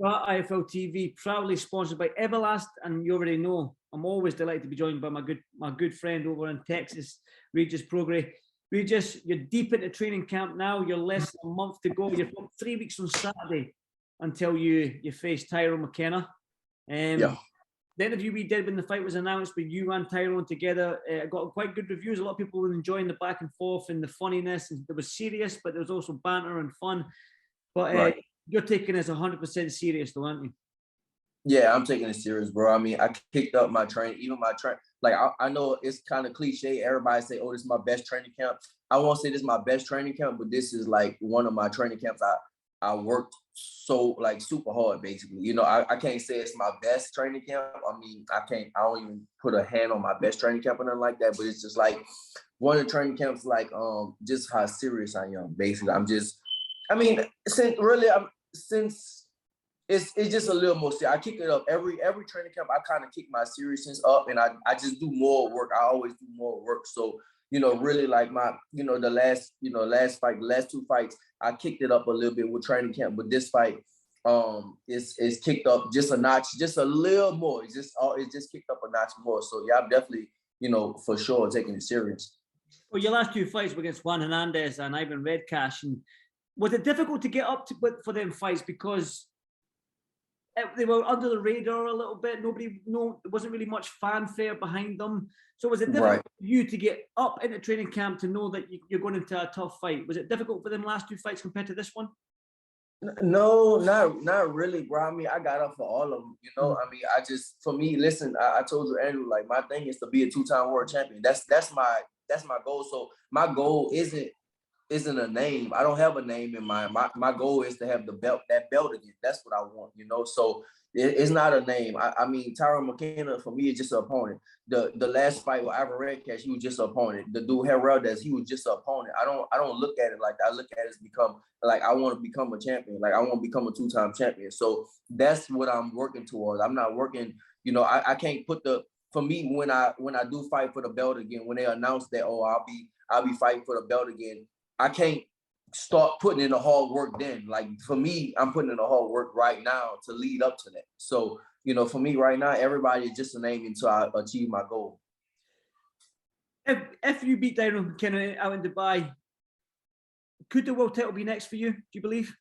IFL TV, proudly sponsored by Everlast, and you already know I'm always delighted to be joined by my good friend over in Texas, Regis Prograis. Regis, you're deep into training camp now. You're less than a month to go. You've got 3 weeks on Saturday until you face Tyrone McKenna. Yeah. The interview we did when the fight was announced with you and Tyrone together got quite good reviews. A lot of people were enjoying the back and forth and the funniness. And it was serious, but there was also banter and fun. But Right. You're taking this 100% serious, though, aren't you? Yeah, I'm taking it serious, bro. I mean, I kicked up my training, even my train. Like, I know it's kind of cliche. Everybody say, "Oh, this is my best training camp." I won't say this is my best training camp, but this is like one of my training camps. I worked so like super hard, basically. You know, I can't say it's my best training camp. I mean, I don't even put a hand on my best training camp or nothing like that. But it's just like one of the training camps, like just how serious I am. Basically, since it's just a little more serious. I kick it up every training camp. I kind of kick my seriousness up, and I just do more work. I always do more work. So, you know, really like my, you know, the last two fights, I kicked it up a little bit with training camp. But this fight, is kicked up just a notch, just a little more. It's just kicked up a notch more. So yeah, I'm definitely, you know, for sure taking it serious. Well, your last 2 fights were against Juan Hernandez and Ivan Redcash, and was it difficult to get up to for them fights because they were under the radar a little bit? There wasn't really much fanfare behind them. So was it difficult for you to get up into training camp to know that you're going into a tough fight? Was it difficult for them last 2 fights compared to this one? No, not really, bro. I mean, I got up for all of them, you know. I mean, for me, listen, I told you, Andrew, like my thing is to be a 2-time world champion. That's my goal. So my goal isn't a name. I don't have a name in mind. My goal is to have that belt again. That's what I want, you know. So it's not a name. I mean, TYRONE McKENNA for me is just an opponent. The last fight with Ivan Redcash, he was just an opponent. The dude Heraldez, he was just an opponent. I don't look at it like that. I look at it as I want to become a champion. Like I want to become a 2-time champion. So that's what I'm working towards. I'm not working, you know, I can't put for me when I do fight for the belt again, when they announce that, oh, I'll be fighting for the belt again, I can't start putting in the hard work then. Like for me, I'm putting in the hard work right now to lead up to that. So, you know, for me right now, everybody is just a name until I achieve my goal. If you beat Tyrone McKenna out in Dubai, could the world title be next for you? Do you believe?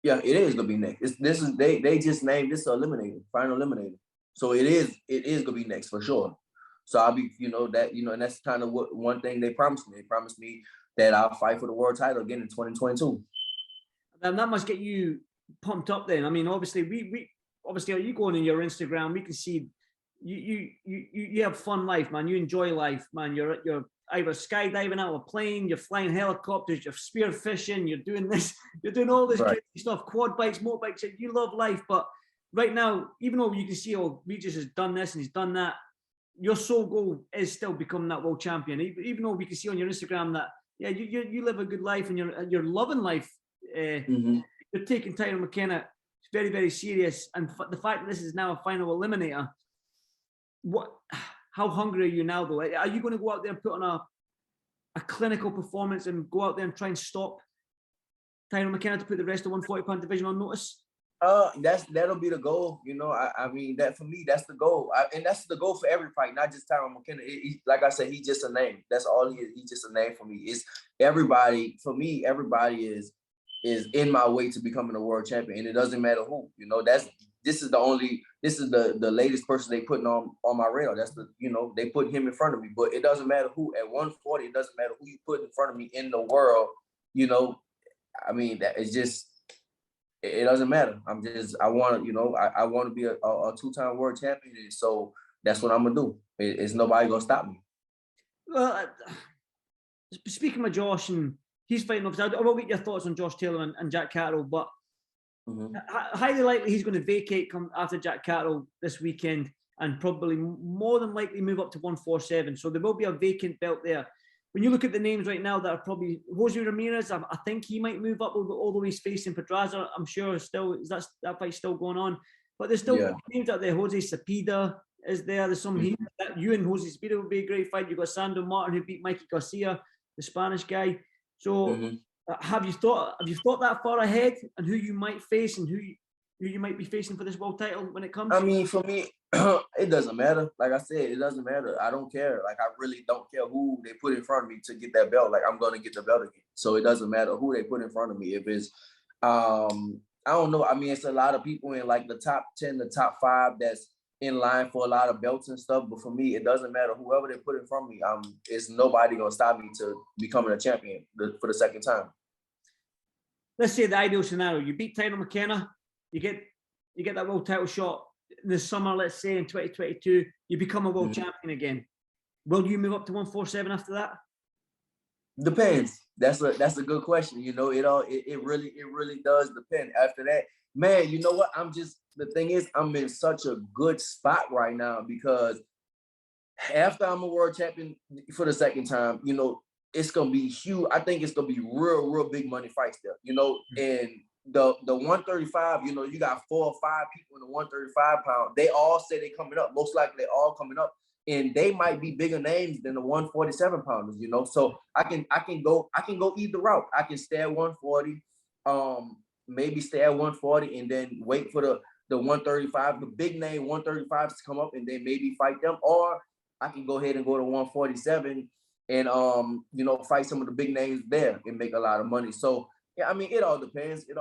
Yeah, it is gonna be next. They just named this eliminator, final eliminator. So it is gonna be next for sure. So I'll be, you know, and that's kind of what one thing they promised me. They promised me that I'll fight for the world title again in 2022. And that must get you pumped up then. I mean, obviously, we obviously, you go on your Instagram, we can see you have fun life, man. You enjoy life, man. You're either skydiving out of a plane, you're flying helicopters, you're spear fishing, you're doing this, you're doing all this crazy stuff, quad bikes, motorbikes. You love life, but right now, even though you can see, oh, Regis has done this and he's done that, your sole goal is still becoming that world champion. Even though we can see on your Instagram that, yeah, you live a good life and you're loving life. You're taking Tyrone McKenna very, very serious, and the fact that this is now a final eliminator. How hungry are you now, though? Are you going to go out there and put on a clinical performance and go out there and try and stop Tyrone McKenna to put the rest of the 140-pound division on notice? That'll be the goal. You know, I mean, that for me, that's the goal. And that's the goal for every fight, not just Tyrone McKenna. Like I said, he's just a name. That's all he is. He's just a name for me. It's everybody, for me, everybody is in my way to becoming a world champion. And it doesn't matter who, you know, this is the latest person they putting on my radar. That's they put him in front of me, but it doesn't matter who at 140, it doesn't matter who you put in front of me in the world, you know. I mean, that is just, it doesn't matter. I want to be a 2-time world champion. And so that's what I'm going to do. It's nobody going to stop me. Well, speaking of Josh, and he's fighting, obviously, I will get your thoughts on Josh Taylor and Jack Catterall, but highly likely he's going to vacate come after Jack Catterall this weekend and probably more than likely move up to 147. So there will be a vacant belt there. When you look at the names right now that are probably Jose Ramirez, I think he might move up, although he's facing Pedraza. I'm sure still that fight's still going on. But there's still names out there. Jose Cepeda is there. There's some you and Jose Cepeda would be a great fight. You've got Sandro Martin who beat Mikey Garcia, the Spanish guy. So have you thought that far ahead and who you might face and who who you might be facing for this world title when it comes? I mean, for me, it doesn't matter. Like I said, it doesn't matter. I don't care. Like, I really don't care who they put in front of me to get that belt. Like, I'm going to get the belt again. So it doesn't matter who they put in front of me. If it's, I don't know. I mean, it's a lot of people in like the top 10, the top 5 that's in line for a lot of belts and stuff. But for me, it doesn't matter. Whoever they put in front of me, it's nobody going to stop me to becoming a champion for the second time. Let's say the ideal scenario: you beat TYRONE McKENNA, you get that world title shot in the summer. Let's say in 2022, you become a world champion again. Will you move up to 147 after that? Depends. That's a good question. You know, it really does depend. After that, man, you know what? The thing is, I'm in such a good spot right now because after I'm a world champion for the second time, you know, it's gonna be huge. I think it's gonna be real big money fights there. You know, and the 135, you know, you got 4 or 5 people in the 135 pound. They all say they coming up. Most likely, they all coming up, and they might be bigger names than the 147 pounders. You know, so I can go either route. I can stay at 140, maybe stay at 140, and then wait for the 135, the big name 135s to come up, and then maybe fight them, or I can go ahead and go to 147 and you know, fight some of the big names there and make a lot of money. So yeah, I mean, it all depends. It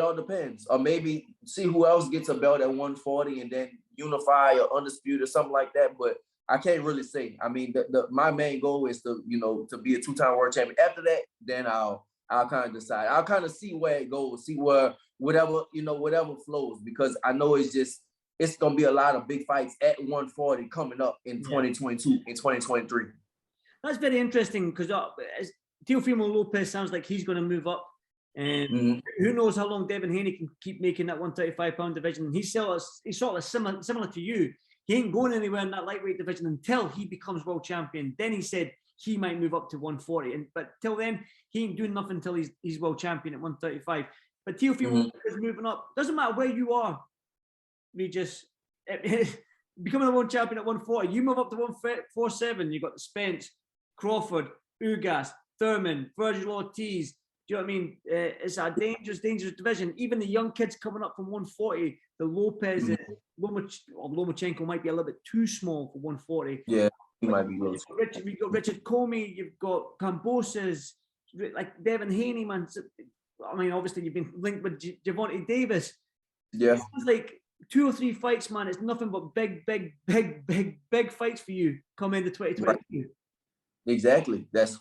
all depends. Or maybe see who else gets a belt at 140 and then unify or undisputed or something like that. But I can't really say. I mean, my main goal is to, you know, to be a 2-time world champion. After that, then I'll kind of decide. I'll kind of see where it goes, see where whatever flows, because I know it's gonna be a lot of big fights at 140 coming up in 2022 and 2023. That's very interesting because Teofimo Lopez sounds like he's going to move up, and who knows how long Devin Haney can keep making that 135-pound division. He's sort of similar to you. He ain't going anywhere in that lightweight division until he becomes world champion. Then he said he might move up to 140, but till then he ain't doing nothing until he's world champion at 135. But Teofimo is moving up. Doesn't matter where you are, Regis. Becoming a world champion at 140, you move up to 147. You got the Spence, Crawford, Ugas, Thurman, Virgil Ortiz. Do you know what I mean? It's a dangerous division. Even the young kids coming up from 140, the Lopez, Lomachenko might be a little bit too small for 140. Yeah, he might be low. You've got Richard Comey, you've got Cambosos, like Devin Haney, man. I mean, obviously you've been linked with Gervonta Davis. Yeah. It's like 2 or 3 fights, man. It's nothing but big fights for you coming into 2022. Right. Exactly. That's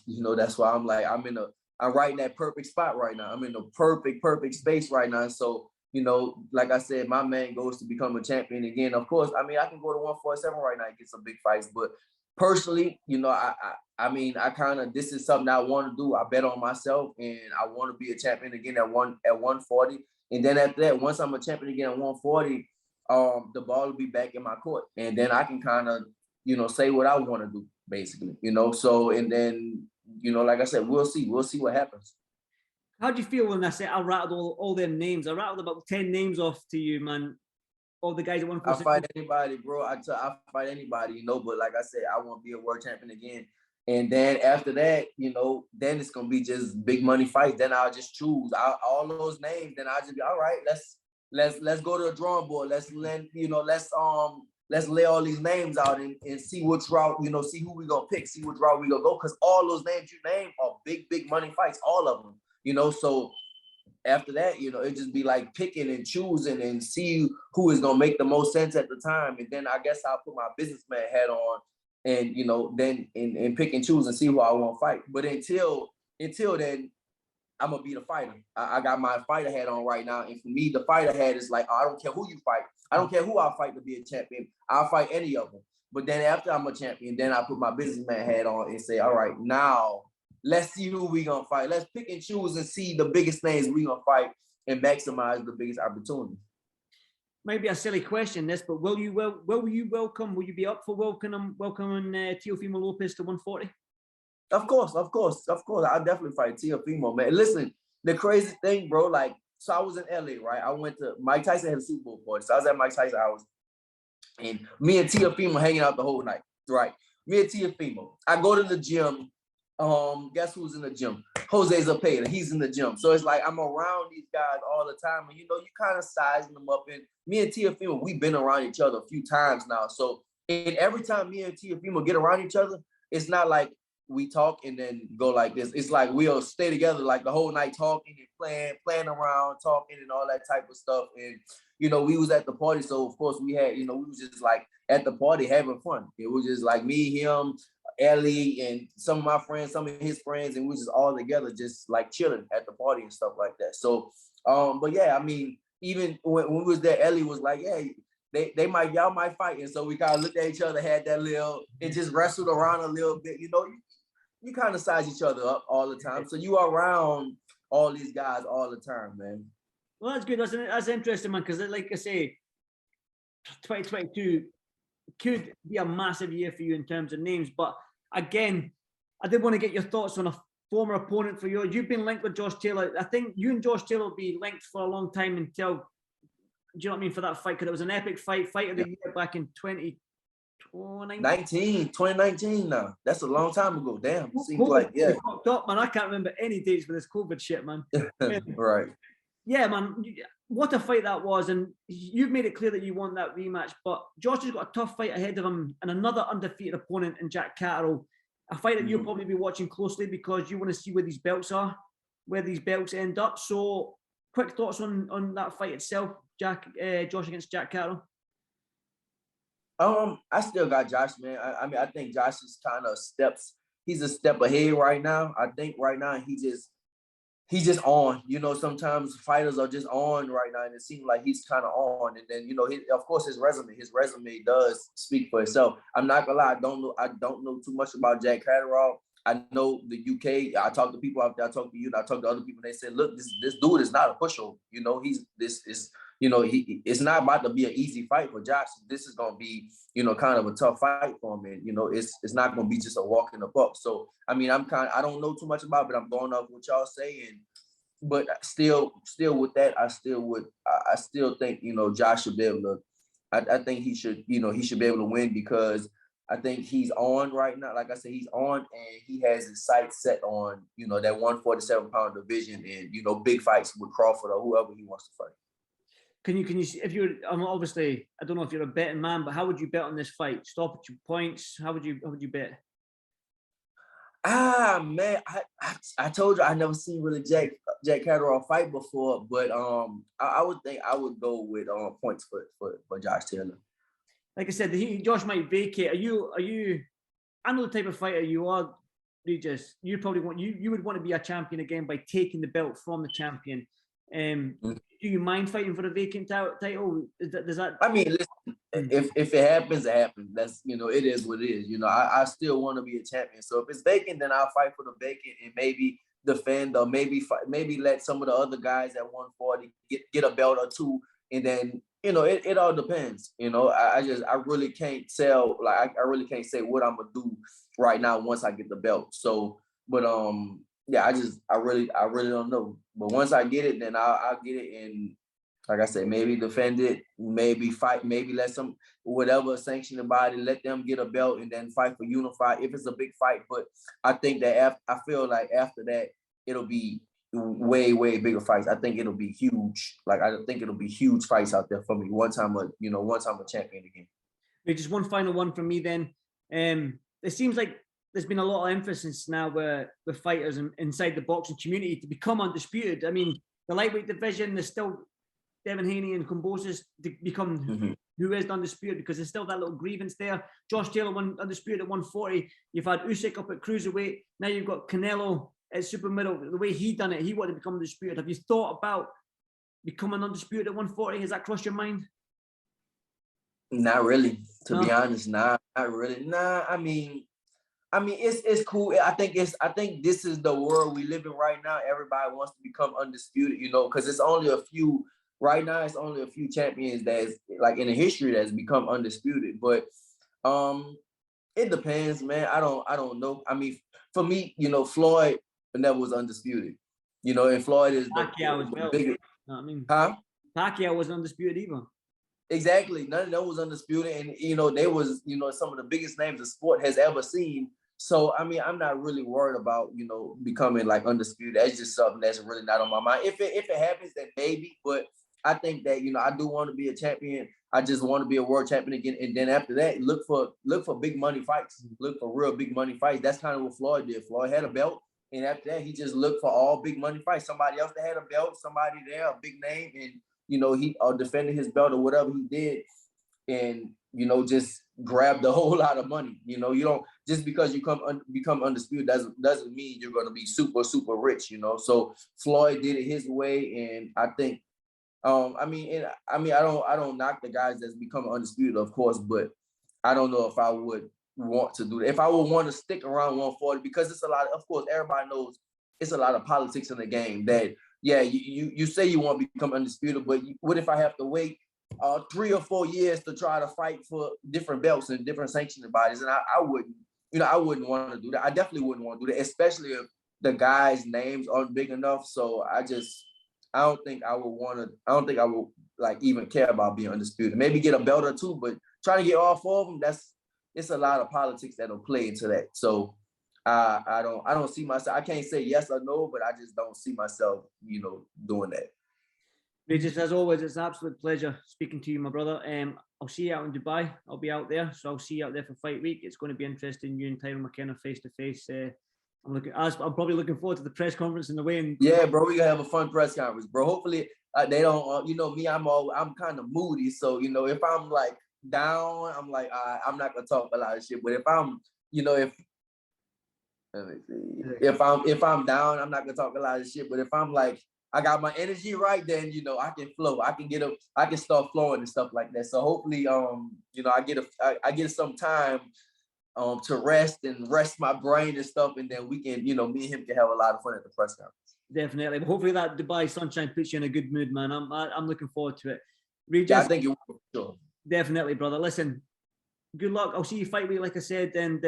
why I'm like, I'm right in that perfect spot right now. I'm in the perfect space right now. So, you know, like I said, my main goal is to become a champion again. Of course, I mean, I can go to 147 right now and get some big fights, but personally, you know, I mean, this is something I want to do. I bet on myself, and I want to be a champion again at 140. And then after that, once I'm a champion again at 140, the ball will be back in my court, and then I can kind of, you know, say what I want to do, basically, you know. So, and then, you know, like I said, we'll see what happens. How do you feel when I rattled all their names? I rattled about 10 names off to you, man. All the guys at 146. I fight anybody, bro. I fight anybody, you know. But like I said, I want to be a world champion again. And then after that, you know, then it's gonna be just big money fights. Then I'll just choose all those names. Then I'll just be all right. Let's go to the drawing board. Let's lay all these names out and see which route, you know, see who we gonna pick, see which route we gonna go. Because all those names you name are big money fights, all of them, you know. So after that, you know, it just be like picking and choosing and see who is gonna make the most sense at the time. And then I guess I'll put my businessman hat on and, you know, then and pick and choose and see who I want to fight. But until then, I'm gonna be the fighter. I got my fighter hat on right now, and for me, the fighter hat is like, I don't care who you fight. I don't care who I fight to be a champion. I'll fight any of them. But then after I'm a champion, then I put my businessman hat on and say, all right, now let's see who we gonna fight. Let's pick and choose and see the biggest names we gonna fight and maximize the biggest opportunity. Maybe a silly question, this, but will you be up for welcoming Teofimo Lopez to 140? Of course. I'll definitely fight Teofimo, man. Listen, the crazy thing, bro, like, so I was in LA, right? I went to Mike Tyson had a Super Bowl party. So I was at Mike Tyson's house, and me and Teofimo hanging out the whole night, right? Me and Teofimo. I go to the gym, Guess who's in the gym? Jose Zepeda. He's in the gym. So it's like I'm around these guys all the time, and you know, you kind of sizing them up. And me and Teofimo, we've been around each other a few times now. So and every time me and Teofimo get around each other, it's not like we talk and then go like this. It's like we'll stay together like the whole night talking and playing around, talking and all that type of stuff. And you know, we was at the party, so of course we had, you know, we was just like at the party having fun. It was just like me, him, Ellie, and some of my friends, some of his friends, and we was just all together, just like chilling at the party and stuff like that. So, but yeah, I mean, even when we was there, Ellie was like, yeah, y'all might fight. And so we kind of looked at each other, had that little, it just wrestled around a little bit. You know, you kind of size each other up all the time. So you are around all these guys all the time, man. Well, that's good. That's interesting, man, because like I say, 2022 could be a massive year for you in terms of names. But again, I did want to get your thoughts on a former opponent for you. You've been linked with Josh Taylor. I think you and Josh Taylor will be linked for a long time until, do you know what I mean, for that fight? Because it was an epic fight of the year back in 2019 now. That's a long time ago. Damn. Seems like, yeah. Up, man. I can't remember any dates with this COVID shit, man. Right. Yeah, man. What a fight that was. And you've made it clear that you want that rematch. But Josh has got a tough fight ahead of him and another undefeated opponent in Jack Catterall. A fight that you'll probably be watching closely because you want to see where these belts are, where these belts end up. So quick thoughts on that fight itself, Josh against Jack Catterall. I still got Josh, man. I mean, I think Josh is kind of he's a step ahead right now. I think right now he's just on. You know, sometimes fighters are just on right now, and it seems like he's kind of on. And then, you know, of course, his resume does speak for itself. I'm not gonna lie, I don't know too much about Jack Catterall. I know the UK. I talk to people out there. I talk to you. I talk to other people. And they said, look, this dude is not a pushover. You know, it's not about to be an easy fight for Josh. This is gonna be, you know, kind of a tough fight for him. And, you know, it's not gonna be just a walk in the park. So I mean, I don't know too much about it, but I'm going off what y'all saying. But still with that, I still think, you know, Josh should be able to. I think he should be able to win because I think he's on right now. Like I said, he's on and he has his sights set on, you know, that 147-pound division and, you know, big fights with Crawford or whoever he wants to fight. Can you if you're obviously, I don't know if you're a betting man, but how would you bet on this fight? Stoppage points? How would you bet? Man, I told you I never seen really Jack Catterall fight before, but I would think I would go with points for Josh Taylor. Like I said, Josh might vacate. Are you? I know the type of fighter you are, Regis. You probably you would want to be a champion again by taking the belt from the champion. Do you mind fighting for a vacant title? Does that? I mean, listen, if it happens, it happens. That's, you know, it is what it is. You know, I still want to be a champion. So if it's vacant, then I'll fight for the vacant and maybe defend or maybe let some of the other guys at 140 get a belt or two, and then, you know, it all depends. You know, I really can't tell. Like I really can't say what I'm gonna do right now once I get the belt. So, but yeah, I really don't know. But once I get it, then I'll get it, and like I said, maybe defend it, maybe fight, maybe let some whatever sanctioned body let them get a belt and then fight for unified if it's a big fight. But I think that I feel like after that it'll be way bigger fights. I think it'll be huge. Like I think it'll be huge fights out there for me. Once I'm a champion again. Just one final one from me then. It seems like there's been a lot of emphasis now with fighters inside the boxing community to become undisputed. I mean, the lightweight division, there's still Devin Haney and Kambosos to become who is undisputed because there's still that little grievance there. Josh Taylor won undisputed at 140. You've had Usyk up at cruiserweight. Now you've got Canelo at super middle. The way he done it, he wanted to become undisputed. Have you thought about becoming undisputed at 140? Has that crossed your mind? Not really, to be honest. Not really. I mean, it's cool. I think this is the world we live in right now. Everybody wants to become undisputed, you know, because it's only a few. Right now, it's only a few champions that's like in the history that's become undisputed. But it depends, man. I don't know. I mean, for me, you know, Floyd never was undisputed. You know, and Floyd is the biggest. I mean, Pacquiao wasn't undisputed either. Exactly. None of them was undisputed. And, you know, they was, you know, some of the biggest names the sport has ever seen. So, I mean, I'm not really worried about, you know, becoming like undisputed. That's just something that's really not on my mind. If it happens, then maybe. But I think that, you know, I do want to be a champion. I just want to be a world champion again. And then after that, look for big money fights. Look for real big money fights. That's kind of what Floyd did. Floyd had a belt. And after that, he just looked for all big money fights. Somebody else that had a belt, somebody there, a big name. And, you know, he defended his belt or whatever he did. And, you know, just grabbed a whole lot of money. You know, you don't, just because you become undisputed doesn't mean you're going to be super, super rich, you know? So Floyd did it his way. And I think, I don't knock the guys that's become undisputed, of course, but I don't know if I would want to do that. If I would want to stick around 140, because it's a lot, of course, everybody knows it's a lot of politics in the game that, yeah, you say you want to become undisputed, but what if I have to wait 3 or 4 years to try to fight for different belts and different sanctioning bodies? And I wouldn't, you know, I wouldn't want to do that. I definitely wouldn't want to do that, especially if the guys' names aren't big enough. So I don't think I would like even care about being undisputed. Maybe get a belt or two, but trying to get all 4 of them, it's a lot of politics that'll play into that. So I don't see myself. I can't say yes or no, but I just don't see myself, you know, doing that. Regis, as always, it's an absolute pleasure speaking to you, my brother. I'll see you out in Dubai. I'll be out there, so I'll see you out there for fight week. It's going to be interesting, you and TYRONE McKENNA face to face. I'm probably looking forward to the press conference in the way. Yeah, bro, we gonna have a fun press conference, bro. Hopefully, they don't. You know me, I'm kind of moody, so you know if I'm like down, I'm like I'm not gonna talk a lot of shit. But if I'm, you know, if I'm down, I'm not gonna talk a lot of shit. But if I'm like I got my energy right, then you know I can flow. I can start flowing and stuff like that. So hopefully, you know, I get some time to rest my brain and stuff, and then we can, you know, me and him can have a lot of fun at the press conference. Definitely. Hopefully that Dubai sunshine puts you in a good mood, man. I'm looking forward to it. Regis, yeah, I think you will, sure. Definitely, brother. Listen, good luck. I'll see you fight week, like I said, and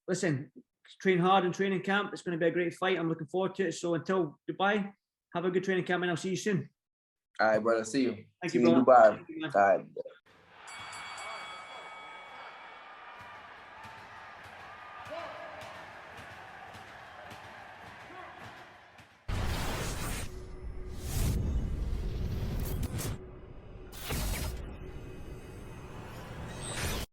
listen, train hard in training camp. It's going to be a great fight. I'm looking forward to it. So until Dubai, have a good training camp, and I'll see you soon. All right, brother. See you. Thank see you, you in Dubai. All right.